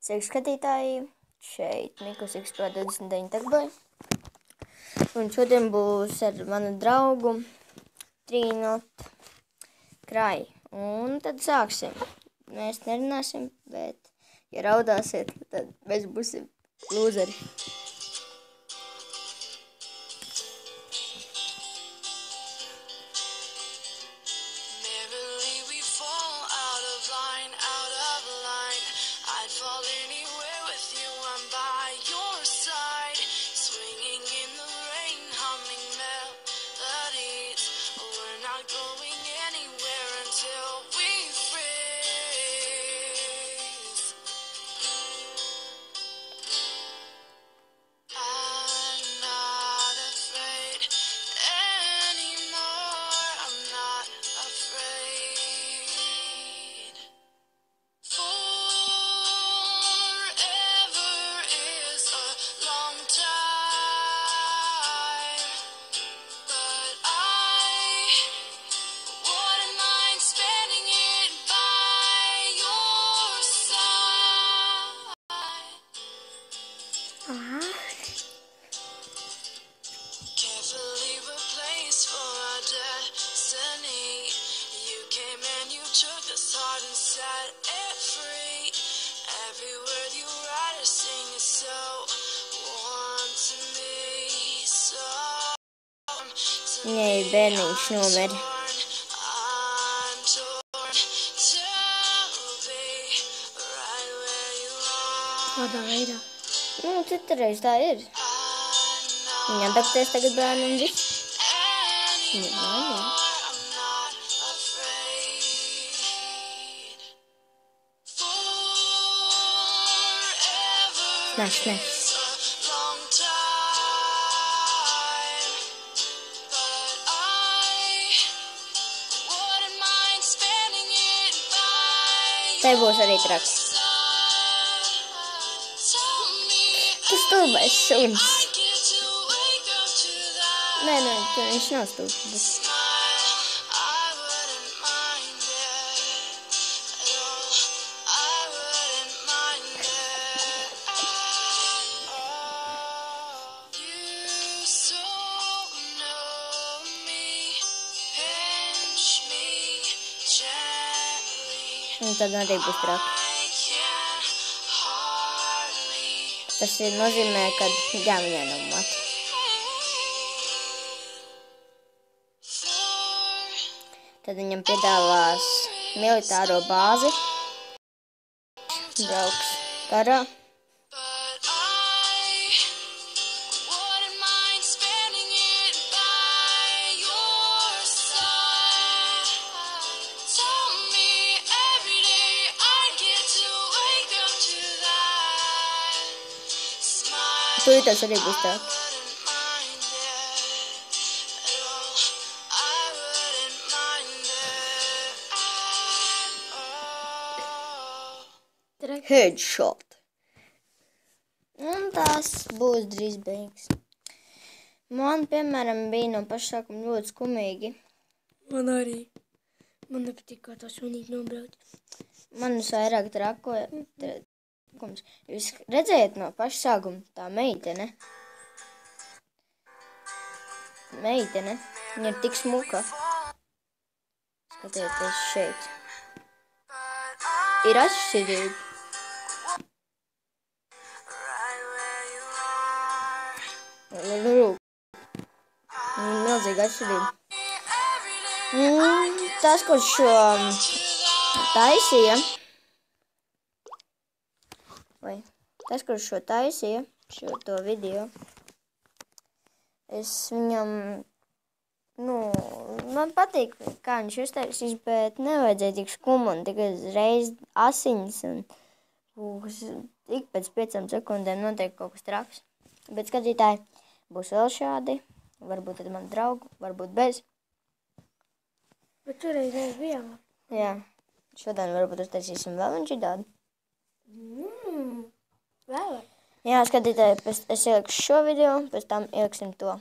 Sveiki, skatītāji! Šeit Mikus X-Pro 29 Tagboy. Un šodien būs ar manu draugu Trīnot Krai. Un tad sāksim. Mēs nerunāsim, bet, ja raudāsiet, tad mēs būsim lūzeri. Viņai bērniņš nomira. Kādā veidā? Citreiz tā ir. Viņa adaptēs tagad bērnu un viss. Nes. Tai būs arī traks. Tu stulbais suns. Nē, viņš nav stulbs. Un tad noteikti būs traki. Tas nozīmē, ka viņai nav mati. Tad viņam piedāvās militāro bāzi. Brauks karā. Tas arī būs tā. Headshot. Un tās būs drīz beigas. Man, piemēram, bija no paša sākuma ļoti skumīgi. Man arī. Man nepatīk, kā tā sunīgi nobrauc. Man vairāk trakoja. Jūs redzējat no paša sākuma tā meitene? Viņa ir tik smuka. Skatieties šeit. Ir atšķirība. Milzīga atšķirība. Tas, kurš šo taisīja, to video, es viņam, man patīk, kā viņš uztaisīs, bet nevajadzēja tik skumu un tikai reiz asiņas un tik pēc 5 sekundēm notiek kaut kas traks. Bet skatītāji, būs vēl šādi, varbūt ar manu draugu, varbūt bez. Bet šoreiz mēs bijām. Jā, šodien varbūt uztaisīsim vēl un šitādi. Vēl? Jā, skatītāji, es ielikšu šo video, pēc tam ieliksim to.